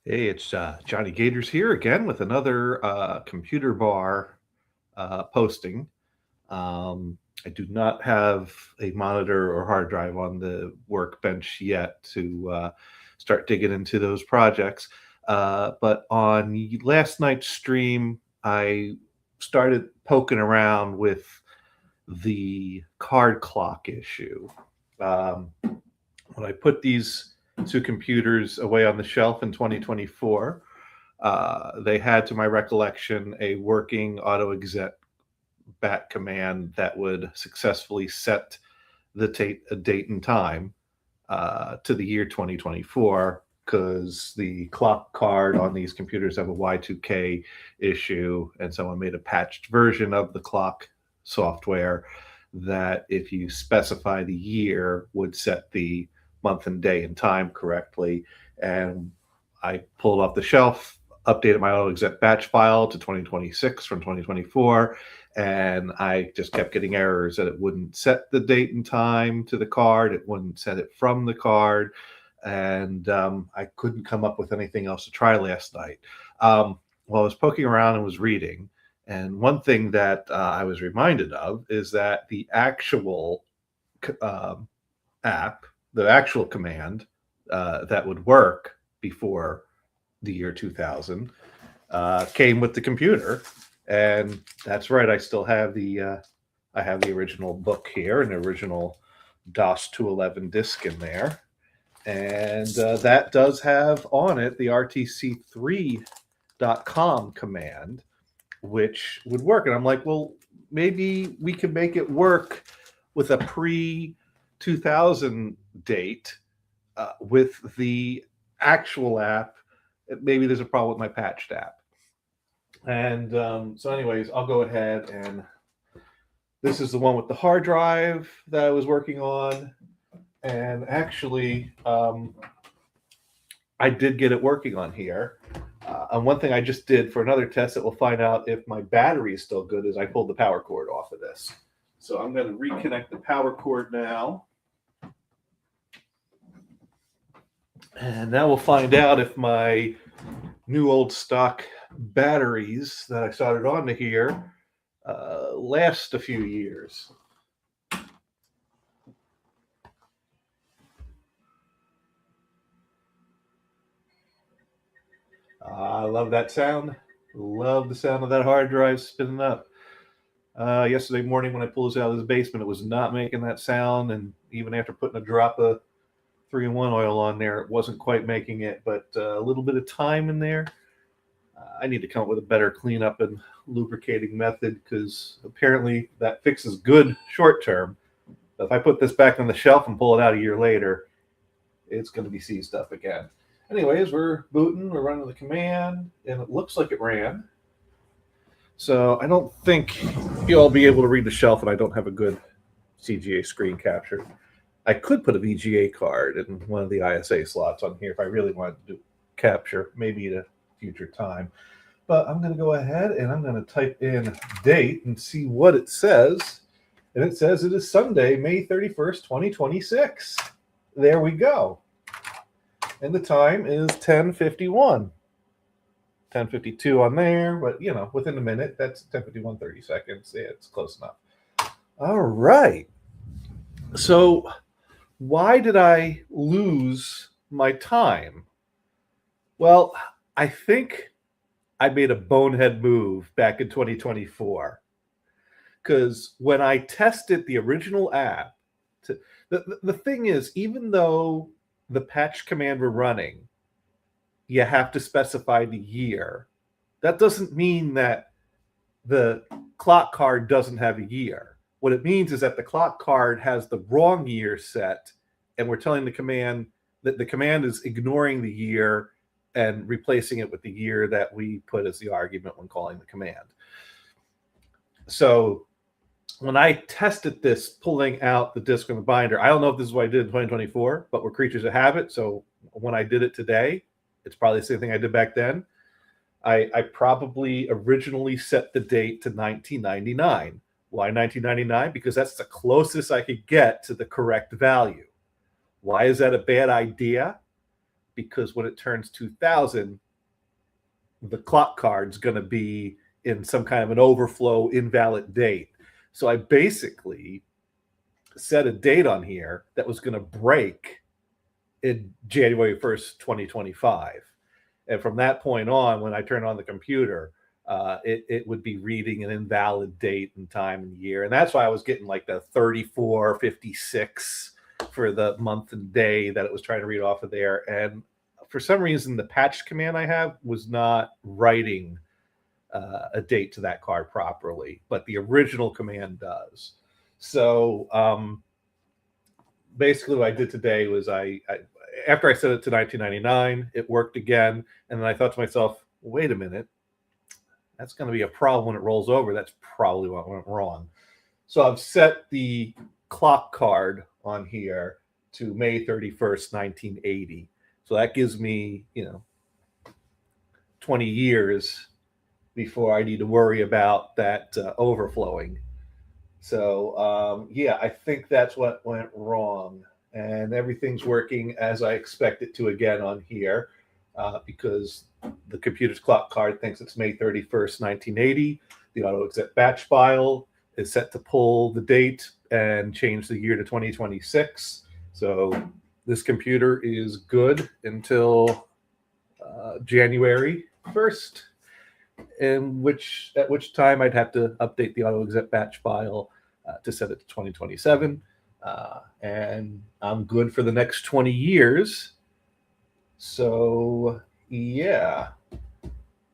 Hey, it's Johnny Gators here again with another computer bar posting. I do not have a monitor or hard drive on the workbench yet to start digging into those projects. But on last night's stream, I started poking around with the card clock issue. Um, when I put these two computers away on the shelf in 2024, they had, to my recollection, a working auto exec bat command that would successfully set the date and time to the year 2024, because the clock card on these computers have a Y2K issue, and someone made a patched version of the clock software that, if you specify the year, would set the month and day and time correctly. And I pulled off the shelf, updated my auto exec batch file to 2026 from 2024, and I just kept getting errors that it wouldn't set the date and time to the card, it wouldn't set it from the card, and I couldn't come up with anything else to try last night. Well, I was poking around and was reading, and one thing that I was reminded of is that the actual app, the actual command that would work before the year 2000 came with the computer. And that's right, I still have the original book here, an original DOS 211 disk in there, and that does have on it the rtc3.com command, which would work. And I'm like, well, maybe we can make it work with a pre 2000 date with the actual app. Maybe there's a problem with my patched app. And so anyways, I'll go ahead, and this is the one with the hard drive that I was working on. And actually, I did get it working on here. And one thing I just did for another test that will find out if my battery is still good is I pulled the power cord off of this. So I'm going to reconnect the power cord now. And now we'll find out if my new old stock batteries that I soldered onto here last a few years. I love that sound. Love the sound of that hard drive spinning up. Yesterday morning when I pulled this out of this basement, it was not making that sound. And even after putting a drop of 3-in-1 oil on there, it wasn't quite making it. But a little bit of time in there. I need to come up with a better cleanup and lubricating method, because apparently that fix is good short term. But if I put this back on the shelf and pull it out a year later, it's going to be seized up again. Anyways, we're booting, we're running the command, and it looks like it ran. So I don't think you'll be able to read the shelf, and I don't have a good CGA screen capture. I could put a VGA card in one of the ISA slots on here if I really wanted to do capture, maybe at a future time. But I'm going to go ahead and I'm going to type in date and see what it says. And it says it is Sunday, May 31st, 2026. There we go. And the time is 10:51. 10:52 on there, but within a minute, that's 10:51, 30 seconds. Yeah, it's close enough. All right. So why did I lose my time? Well, I think I made a bonehead move back in 2024, because when I tested the original app, the thing is, even though the patch command we're running, you have to specify the year. That doesn't mean that the clock card doesn't have a year. What it means is that the clock card has the wrong year set, and we're telling the command that the command is ignoring the year and replacing it with the year that we put as the argument when calling the command. So when I tested this, pulling out the disk from the binder, I don't know if this is what I did in 2024, but we're creatures of habit. So when I did it today, it's probably the same thing I did back then. I probably originally set the date to 1999. Why 1999? Because that's the closest I could get to the correct value. Why is that a bad idea? because when it turns 2000, the clock card's going to be in some kind of an overflow invalid date. So I basically set a date on here that was going to break in January 1st, 2025. And from that point on, when I turn on the computer, it would be reading an invalid date and time and year. And that's why I was getting like the 3456 for the month and day that it was trying to read off of there. And for some reason, the patch command I have was not writing a date to that card properly, but the original command does. So basically what I did today was I after I set it to 1999, it worked again. And then I thought to myself, wait a minute, that's going to be a problem when it rolls over. That's probably what went wrong. So I've set the clock card on here to May 31st, 1980. So that gives me, 20 years before I need to worry about that overflowing. So, yeah, I think that's what went wrong. And everything's working as I expect it to again on here because the computer's clock card thinks it's May 31st, 1980. The auto-exec batch file is set to pull the date and change the year to 2026. So this computer is good until January 1st, at which time I'd have to update the auto-exec batch file to set it to 2027. And I'm good for the next 20 years. So, yeah,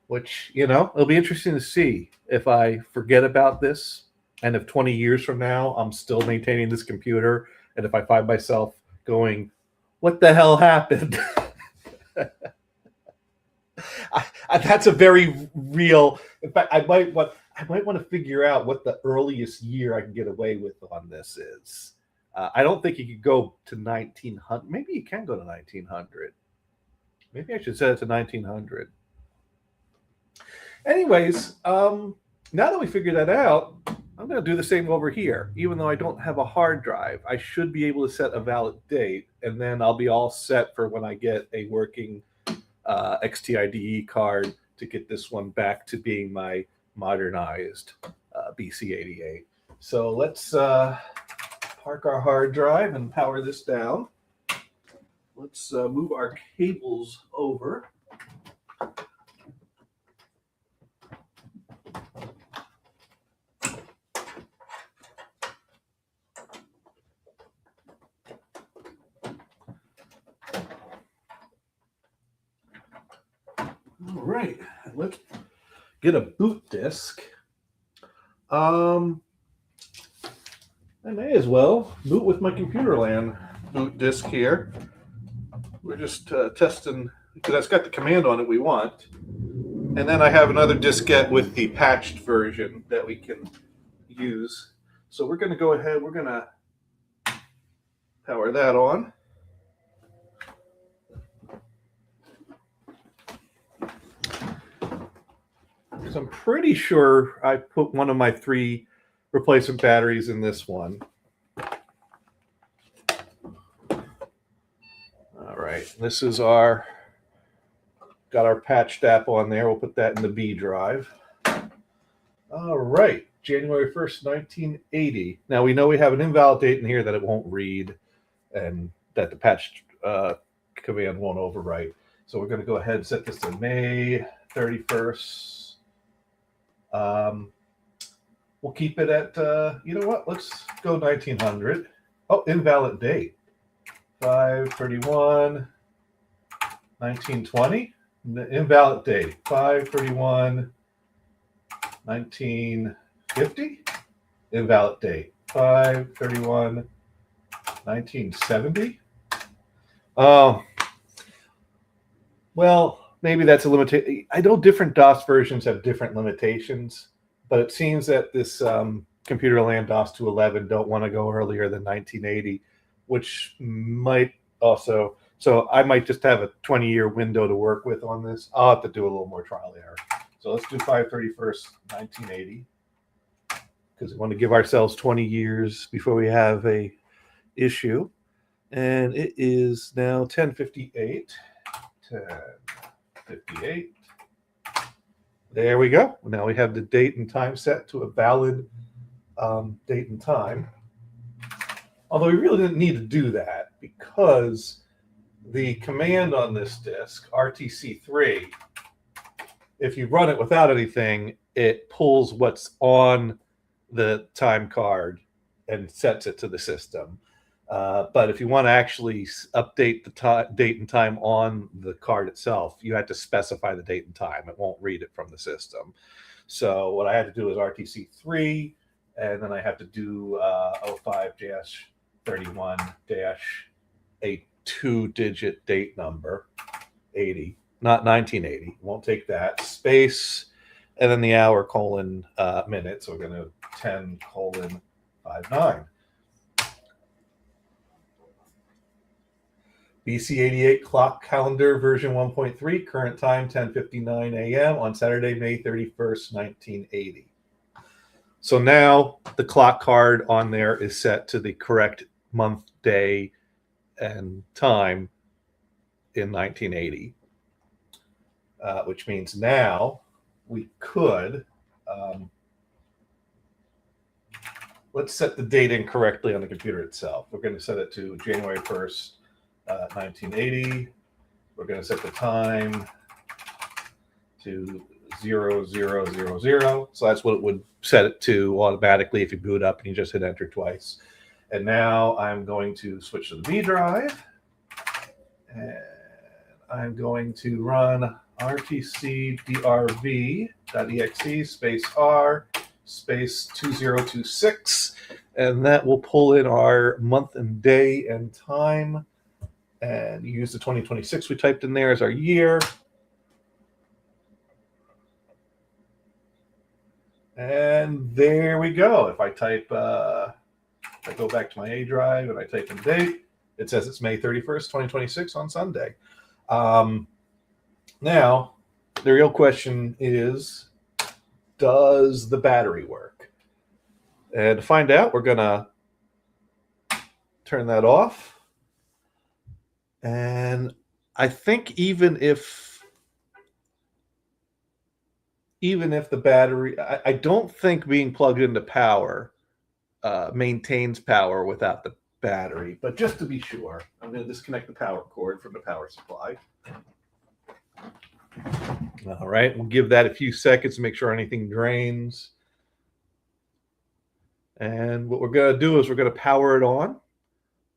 which, it'll be interesting to see if I forget about this and if 20 years from now I'm still maintaining this computer and if I find myself going, what the hell happened? That's a very real. In fact, I might want to figure out what the earliest year I can get away with on this is. I don't think you could go to 1900. Maybe you can go to 1900. Maybe I should set it to 1900. Anyways, now that we figured that out, I'm going to do the same over here. Even though I don't have a hard drive, I should be able to set a valid date, and then I'll be all set for when I get a working XTIDE card to get this one back to being my modernized BC88. So let's park our hard drive and power this down. Let's move our cables over. All right, let's get a boot disk. I may as well boot with my ComputerLand boot disk here. We're just testing because that's got the command on it we want. And then I have another diskette with the patched version that we can use. So we're going to go ahead, we're going to power that on. Because I'm pretty sure I put one of my 3 replacement batteries in this one. All right, this is got our patched app on there. We'll put that in the B drive. All right, January 1st, 1980. Now we know we have an invalid date in here that it won't read and that the patched command won't overwrite. So we're going to go ahead and set this to May 31st. We'll keep it at, you know what, let's go 1900. Oh, invalid date. 5/31, 1920. Invalid date. 5/31, 1950. Invalid date. 5/31, 1970. Well, maybe that's a limitation. I know different DOS versions have different limitations, but it seems that this ComputerLand DOS 211 don't want to go earlier than 1980, which might also, so I might just have a 20-year window to work with on this. I'll have to do a little more trial error. So let's do 5/31st, 1980, because we want to give ourselves 20 years before we have a issue. And it is now 10:58. 10:58. There we go. Now we have the date and time set to a valid date and time. Although we really didn't need to do that because the command on this disk, RTC3, if you run it without anything, it pulls what's on the time card and sets it to the system. But if you want to actually update the date and time on the card itself, you have to specify the date and time. It won't read it from the system. So what I had to do is RTC3, and then I have to do 05-31- a 2-digit date number, 80, not 1980. Won't take that. Space, and then the hour : minute. So we're going to 10:59. BC88 clock calendar version 1.3, current time 10:59 a.m. on Saturday, May 31st, 1980. So now the clock card on there is set to the correct month, day, and time in 1980, which means now we could, let's set the date incorrectly on the computer itself. We're going to set it to January 1st, 1980. We're going to set the time to 0000. So that's what it would set it to automatically if you boot up and you just hit enter twice. And now I'm going to switch to the B drive, and I'm going to run rtcdrv.exe space r space 2026, and that will pull in our month and day and time, and use the 2026 we typed in there as our year. And there we go. If I type I go back to my A drive and I type in date, it says it's May 31st, 2026 on Sunday. Now, the real question is, does the battery work? And to find out, we're going to turn that off. And I think even if the battery, I don't think being plugged into power maintains power without the battery, but just to be sure, I'm going to disconnect the power cord from the power supply. All right, we'll give that a few seconds to make sure anything drains. And what we're going to do is we're going to power it on.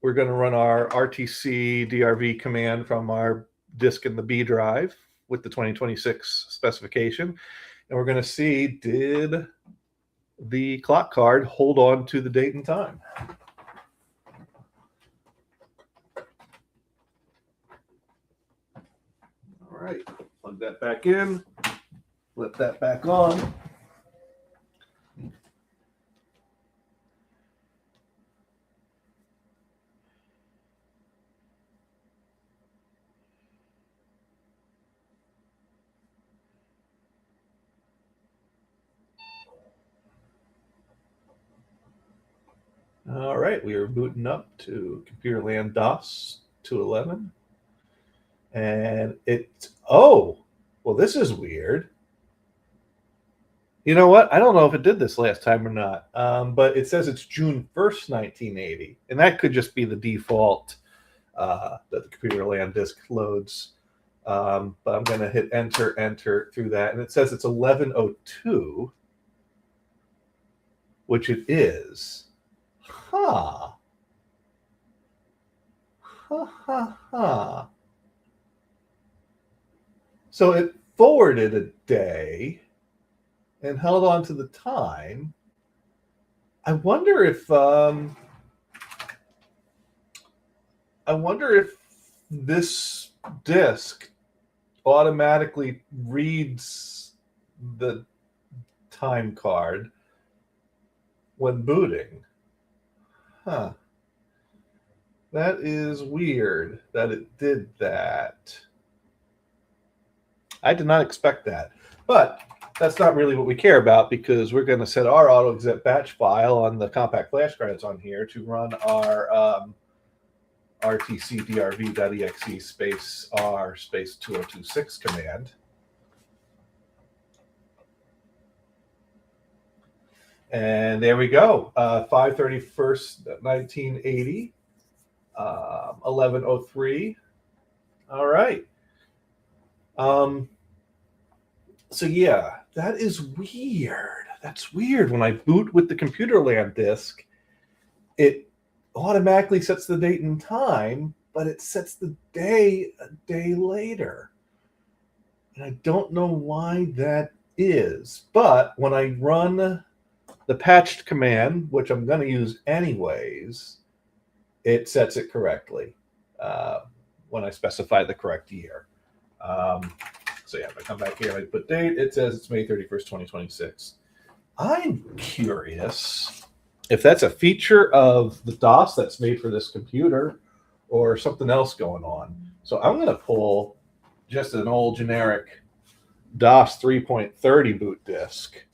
We're going to run our RTC DRV command from our disk in the B drive with the 2026 specification. And we're going to see, did the clock card hold on to the date and time? All right, plug that back in, flip that back on. All right, we are booting up to ComputerLand DOS 211. And oh, well, this is weird. You know what? I don't know if it did this last time or not, but it says it's June 1st, 1980. And that could just be the default that the ComputerLand disk loads. But I'm going to hit enter through that. And it says it's 11:02, which it is. Huh. So it forwarded a day and held on to the time. I wonder if this disk automatically reads the time card when booting. Huh. That is weird that it did that. I did not expect that. But that's not really what we care about, because we're going to set our auto-exec batch file on the compact flash card that's on here to run our rtcdrv.exe space r space 2026 command. And there we go. 5/31st, 1980, 11:03. All right. So yeah, that is weird. That's weird. When I boot with the ComputerLand disk, it automatically sets the date and time, but it sets the day a day later. And I don't know why that is. But when I run the patched command, which I'm going to use anyways, it sets it correctly when I specify the correct year. So yeah, if I come back here and I put date, it says it's May 31st, 2026. I'm curious if that's a feature of the DOS that's made for this computer or something else going on. So I'm going to pull just an old generic DOS 3.30 boot disk.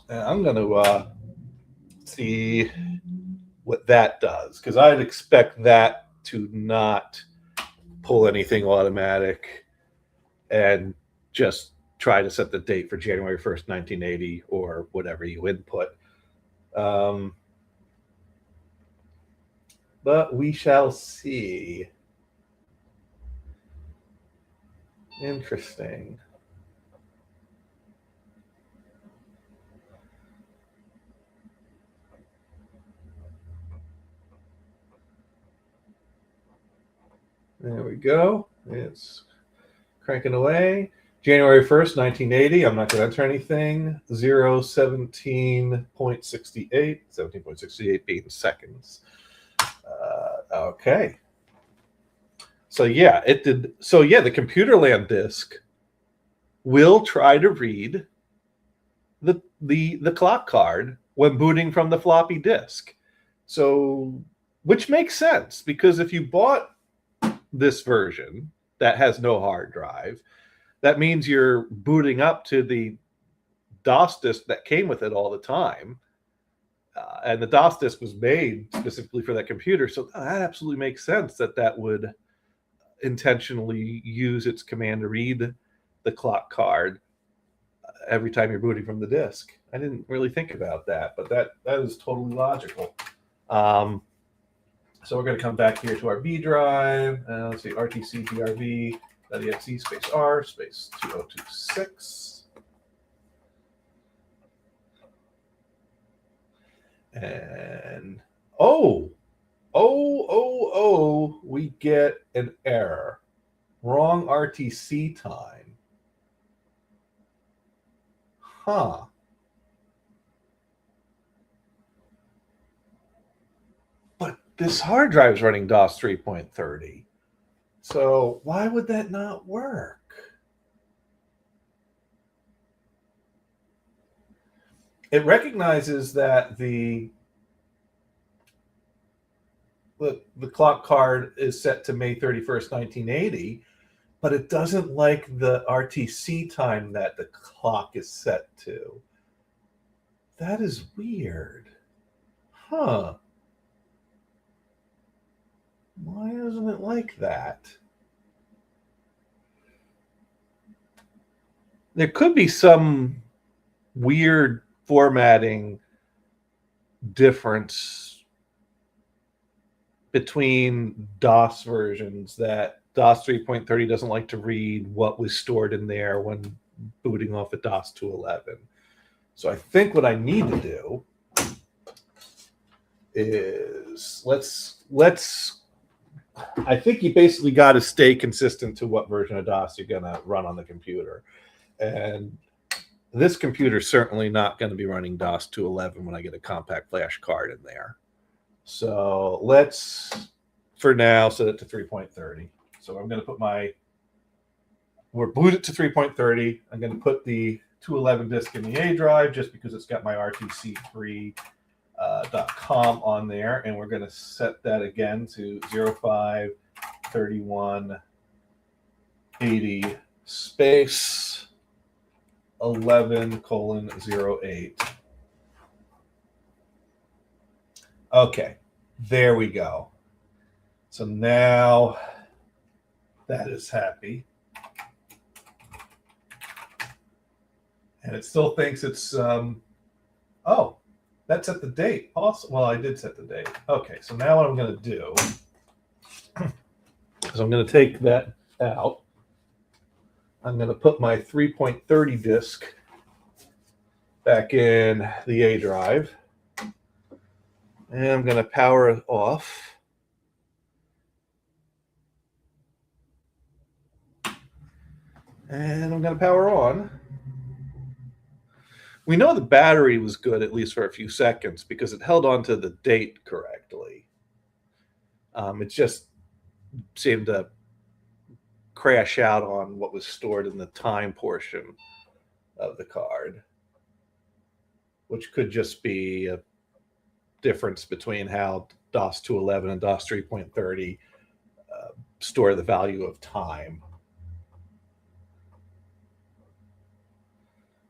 And I'm going to see what that does, because I'd expect that to not pull anything automatic and just try to set the date for January 1st, 1980 or whatever you input. But we shall see. Interesting. There we go. It's cranking away. January 1st, 1980. I'm not going to enter anything. 17.68. 17.68 being seconds. Okay. So yeah, it did. So yeah, the ComputerLand disk will try to read the clock card when booting from the floppy disk. So, which makes sense, because if you bought this version that has no hard drive, that means you're booting up to the DOS disk that came with it all the time. And the DOS disk was made specifically for that computer. So that absolutely makes sense that that would intentionally use its command to read the clock card every time you're booting from the disk. I didn't really think about that, but that is totally logical. So we're going to come back here to our B drive. Let's see, rtcgrv.exe space r space 2026. And we get an error. Wrong RTC time. Huh. But this hard drive's running DOS 3.30. So why would that not work? It recognizes that the clock card is set to May 31st, 1980, but it doesn't like the RTC time that the clock is set to. That is weird. Huh. Why doesn't it like that? There could be some weird formatting difference between DOS versions, that DOS 3.30 doesn't like to read what was stored in there when booting off a DOS 211. So I think what I need to do is I think you basically got to stay consistent to what version of DOS you're going to run on the computer. And this computer's certainly not going to be running DOS 211 when I get a compact flash card in there. So let's, for now, set it to 3.30. So I'm going to put we're booted to 3.30. I'm going to put the 211 disk in the A drive just because it's got my rtc3.com on there. And we're going to set that again to 053180 space 11:08. Okay. There we go. So now that is happy. And it still thinks it's, oh, that set the date. Also, well, I did set the date. Okay, so now what I'm going to do is I'm going to take that out. I'm going to put my 3.30 disk back in the A drive. And I'm going to power it off. And I'm going to power on. We know the battery was good, at least for a few seconds, because it held on to the date correctly. It just seemed to crash out on what was stored in the time portion of the card, which could just be a difference between how DOS 2.11 and DOS 3.30 store the value of time.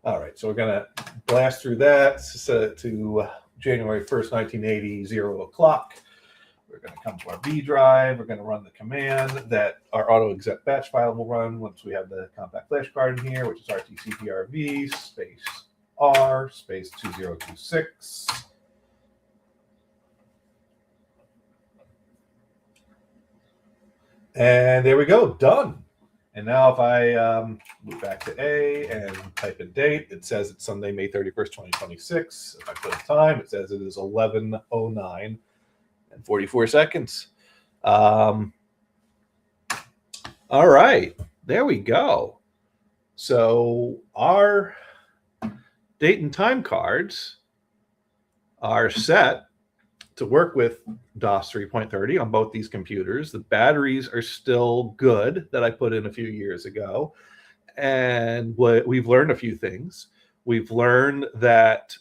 All right, so we're going to blast through that, set it to January 1st, 1980, 0 o'clock. We're going to come to our B drive. We're going to run the command that our auto exec batch file will run once we have the compact flash card in here, which is rtcprv space R space 2026. And there we go, done. And now if I move back to A and type in date, it says it's Sunday, May 31st, 2026. If I put in time, it says it is 11:09 and 44 seconds. All right, there we go. So our date and time cards are set to work with DOS 3.30 on both these computers. The batteries are still good that I put in a few years ago. And we've learned a few things. We've learned that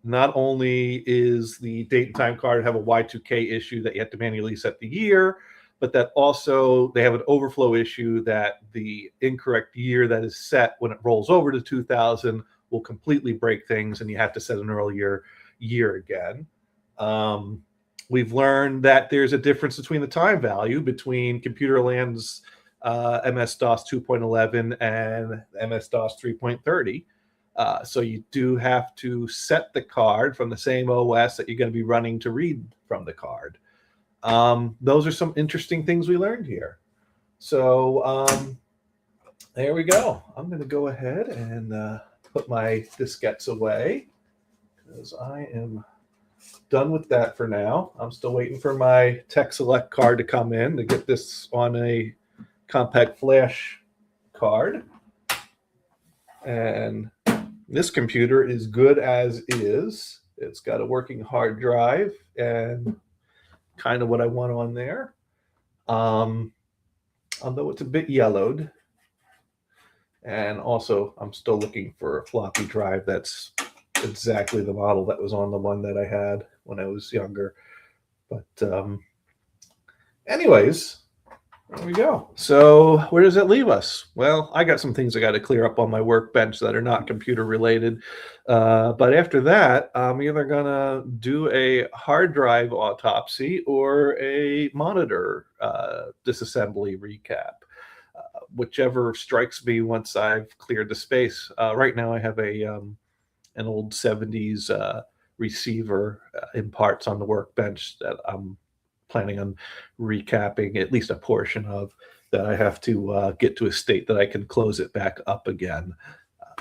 not only is the date and time card have a Y2K issue that you have to manually set the year, but that also they have an overflow issue that the incorrect year that is set when it rolls over to 2000 will completely break things and you have to set an earlier year again. We've learned that there's a difference between the time value between ComputerLand's MS-DOS 2.11 and MS-DOS 3.30. So you do have to set the card from the same OS that you're going to be running to read from the card. Those are some interesting things we learned here. So there we go. I'm going to go ahead and put my diskettes away because I am done with that for now. I'm still waiting for my Tech Select card to come in to get this on a compact flash card. And this computer is good as is. It's got a working hard drive and kind of what I want on there. Although it's a bit yellowed. And also, I'm still looking for a floppy drive that's exactly the model that was on the one that I had when I was younger. But anyways, there we go. So where does that leave us? Well, I got some things I got to clear up on my workbench that are not computer related. But after that, I'm either going to do a hard drive autopsy or a monitor disassembly recap. Whichever strikes me once I've cleared the space. Right now I have an old 70s receiver in parts on the workbench that I'm planning on recapping at least a portion of, that I have to get to a state that I can close it back up again.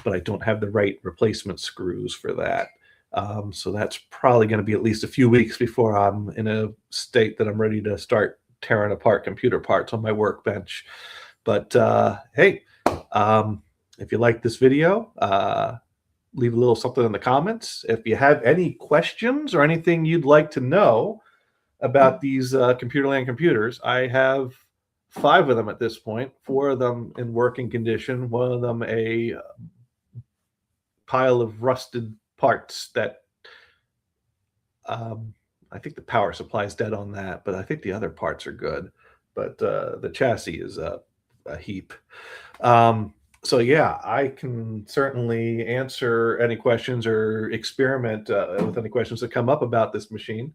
But I don't have the right replacement screws for that. So that's probably going to be at least a few weeks before I'm in a state that I'm ready to start tearing apart computer parts on my workbench. But hey, if you like this video, leave a little something in the comments. If you have any questions or anything you'd like to know about these ComputerLand computers, I have 5 of them at this point, 4 of them in working condition, 1 of them a pile of rusted parts that I think the power supply is dead on that, but I think the other parts are good. But the chassis is a heap. So yeah, I can certainly answer any questions or experiment with any questions that come up about this machine.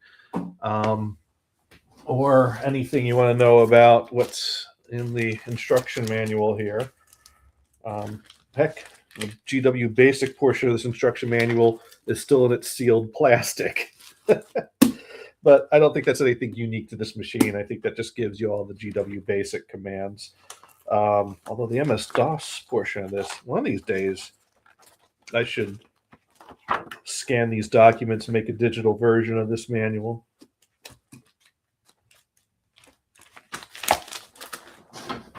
or anything you want to know about what's in the instruction manual here. Heck, the GW Basic portion of this instruction manual is still in its sealed plastic. But I don't think that's anything unique to this machine. I think that just gives you all the GW Basic commands. Although the MS-DOS portion of this, one of these days, I should scan these documents and make a digital version of this manual.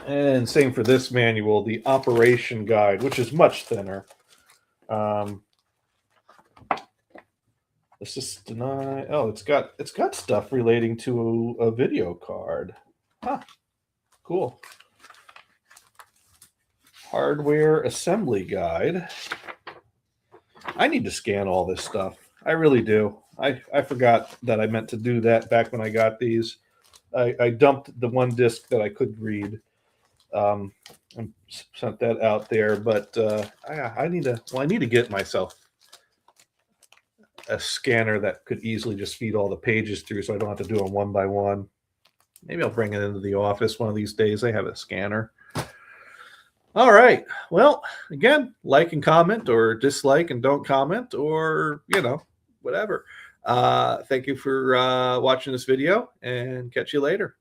And same for this manual, the operation guide, which is much thinner. Let's just deny. Oh, it's got stuff relating to a video card. Huh. Cool. Hardware assembly guide. I need to scan all this stuff. I really do. I forgot that I meant to do that back when I got these. I dumped the one disc that I couldn't read. And sent that out there, but I need to get myself a scanner that could easily just feed all the pages through, so I don't have to do them one by one. Maybe I'll bring it into the office one of these days. I have a scanner. All right. Well, again, like and comment, or dislike and don't comment, or whatever. Thank you for watching this video, and catch you later.